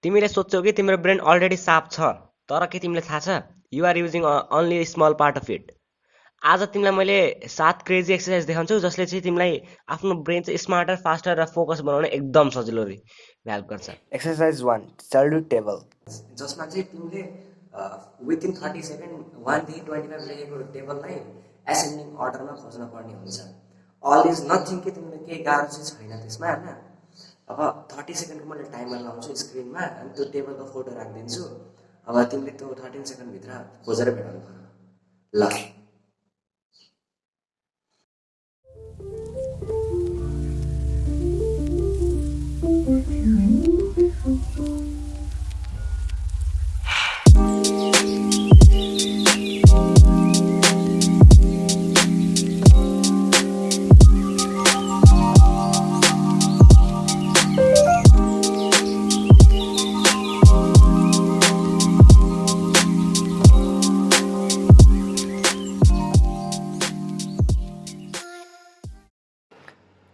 तिमीले सोच्छौ कि तिम्रो ब्रेन अलरेडी सार्प छ, तर के तिमीले थाहा छ you are using only small part of it. आज तिमीलाई मैले 7 क्रेजी एक्सर्साइज देखाउँछु जसले चाहिँ तिमीलाई आफ्नो ब्रेन चाहिँ स्मार्टर, फास्टर र फोकस बनाउन एकदम सजिलो हेल्प गर्छ। एक्सर्साइज 1 चाइल्डहुड टेबल, जसमा चाहिँ तिमीले विथिन 30 सेकेन्ड 1 देखि 25 लेखेको टेबललाई एसेन्डिङ अर्डरमा खोज्न पर्ने हुन्छ। अल इज नथिङ कि तिमीले केही गाह्रो चाहिँ छैन त्यसमा होइन। अब 30 सेकेन्डको मैले टाइमर लाउँछु स्क्रिनमा अनि त्यो टेबलको फोटो राखिदिन्छु। अब तिमीले त्यो 13 सेकेन्डभित्र खोजेर भेटाउनु पर्यो ल।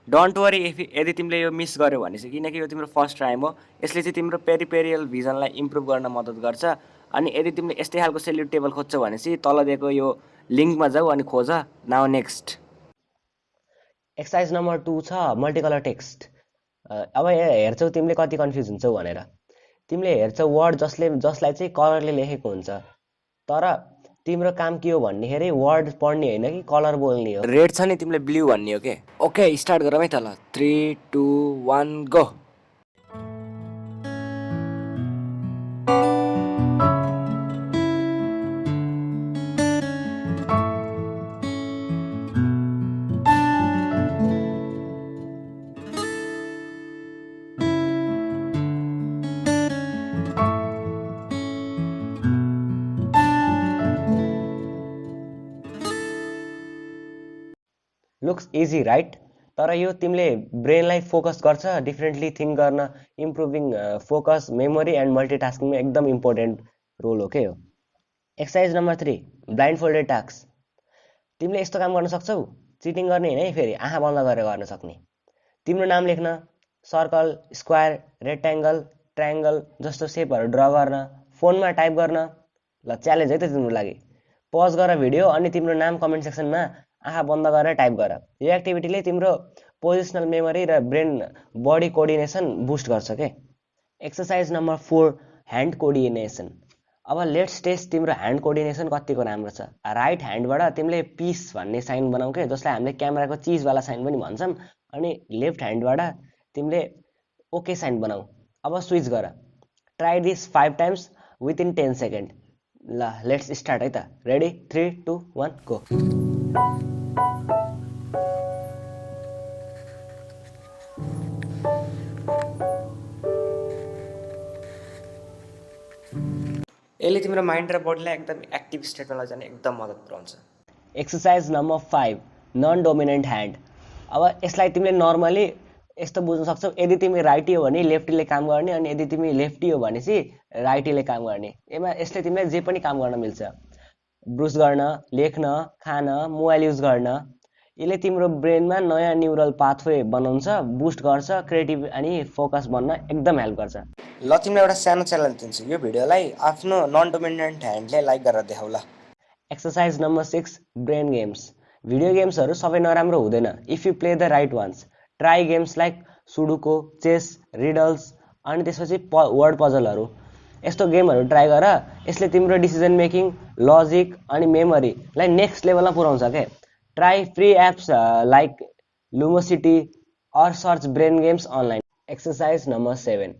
डोन्ट वरी यदि तिमीले यो मिस गर्यो भने चाहिँ, किनकि यो तिम्रो फर्स्ट टाइम हो। यसले चाहिँ तिम्रो पेरिपेरियल भिजनलाई इम्प्रुभ गर्न मद्दत गर्छ। अनि यदि तिमीले यस्तै खालको सेल्युट टेबल खोज्छौ भने चाहिँ तल दिएको यो लिङ्कमा जाऊ अनि खोज। नाउ नेक्स्ट एक्सर्साइज नम्बर 2 छ मल्टिकलर टेक्स्ट। अब हेर्छौ तिमीले कति कन्फ्युज हुन्छौ भनेर। तिमीले हेर्छौ वर्ड जसलाई चाहिँ कलरले लेखेको हुन्छ, तर तिम्रो काम के हो भन्दाखेरि वर्ड पढ्ने होइन कि कलर बोल्ने हो। रेड छ नि तिमीले ब्लू भन्ने हो के। ओके स्टार्ट गरौँ है त ल। 3 2 1 गो। लुक्स इजी राइट, तर यो तिमीले ब्रेनलाई फोकस गर्छ, डिफ्रेन्टली थिङ्क गर्न, इम्प्रुभिङ फोकस, मेमोरी एन्ड मल्टिटास्किङमा एकदम इम्पोर्टेन्ट रोल हो के हो। Exercise number 3 blind folded task. तिमीले यस्तो काम गर्न सक्छौ, चिटिङ गर्ने होइन है, फेरि आँखा बन्द गरेर गर्न सक्ने। तिम्रो नाम लेख्न, सर्कल, स्क्वायर, रेक्ट्याङ्गल, ट्रायङ्गल जस्तो सेपहरू ड्र गर्न, फोनमा टाइप गर्न। ल च्यालेन्ज है त तिम्रो लागि। पज गर भिडियो अनि तिम्रो नाम कमेन्ट सेक्सनमा आँखा बन्द गरेर टाइप गर। यो एक्टिभिटीले तिम्रो पोजिसनल मेमोरी र ब्रेन बडी कोअर्डिनेसन बुस्ट गर्छ के। Exercise number 4 hand coordination. अब लेट्स टेस्ट तिम्रो ह्यान्ड कोअर्डिनेसन कतिको राम्रो छ। राइट ह्यान्डबाट तिमीले पिस भन्ने साइन बनाऊ के, जसलाई हामीले क्यामेराको चिजवाला साइन पनि भन्छौँ। अनि लेफ्ट ह्यान्डबाट तिमीले ओके साइन बनाऊ। अब स्विच गर। Try this 5 times within 10 second. ल लेट्स स्टार्ट है त। Ready 3 2 1 go. यसले तिम्रो माइन्ड र बडीलाई एकदम एक्टिभ स्टेटमा लैजाने एकदम मद्दत पुऱ्याउँछ। Exercise number 5 non dominant hand. अब यसलाई तिमीले नर्मली यस्तो बुझ्न सक्छौ, यदि तिमी राइटी हो भने लेफ्टीले काम गर्ने, अनि यदि तिमी लेफ्टी हो भने चाहिँ राइटीले काम गर्ने। यसले तिमीलाई जे पनि काम गर्न मिल्छ, ब्रुस गर्न, लेख्न, खान, मोबाइल युज गर्न। यसले तिम्रो ब्रेनमा नयाँ न्युरल पाथवे बनाउँछ, बुस्ट गर्छ, क्रिएटिभ अनि फोकस बन्न एकदम हेल्प गर्छ। ल तिमीलाई एउटा सानो च्यालेन्ज दिन्छु, यो भिडियोलाई आफ्नो नन डोमिनेन्ट ह्यान्डले लाइक गरेर देखाउ ल। Exercise number 6 brain games. Video गेम्सहरू सबै नराम्रो हुँदैन if you play the right ones. Try games like sudoku, chess, riddles अनि त्यसपछि वर्ड पजलहरू। यस्तो गेमहरू ट्राई गर। यसले तिम्रो डिसिजन मेकिङ, लजिक अनि मेमोरीलाई नेक्स्ट लेभलमा पुऱ्याउँछ क्या। Try free apps like Lumosity or search brain games online. Exercise number 7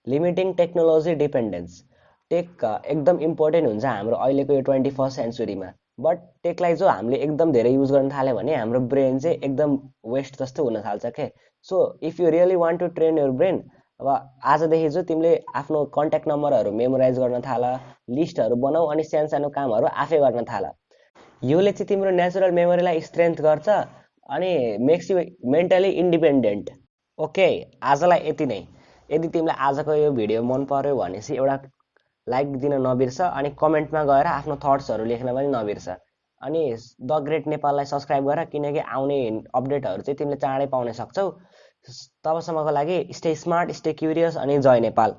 limiting technology dependence. Tech एकदम इम्पोर्टेन्ट हुन्छ हाम्रो अहिलेको यो 21st सेन्चुरीमा। बट टेकलाई जो हामीले एकदम धेरै युज गर्न थाल्यो भने हाम्रो ब्रेन चाहिँ एकदम वेस्ट जस्तो हुन थाल्छ के। So if you really want to train your brain, अब आजदेखि चाहिँ तिमीले आफ्नो कन्ट्याक्ट नम्बरहरू मेमोराइज गर्न थाल, लिस्टहरू बनाऊ अनि सानो कामहरू आफै गर्न थाल। योले चाहिँ तिम्रो नेचुरल मेमोरीलाई स्ट्रेन्थ गर्छ अनि makes you mentally independent. Okay आजलाई यति नै। यदि तिमीलाई आजको यो भिडियो मन पर्यो भने चाहिँ एउटा लाइक दिन नबिर्स अनि कमेन्टमा गएर आफ्नो थट्सहरू लेख्न पनि नबिर्स। अनि द ग्रेट नेपाललाई सब्सक्राइब गर, किनकि आउने अपडेटहरू चाहिँ तिमीले चाँडै पाउन सक्छौ। तबसम्मको लागि स्टे स्मार्ट, स्टे क्युरियस अनि जय नेपाल।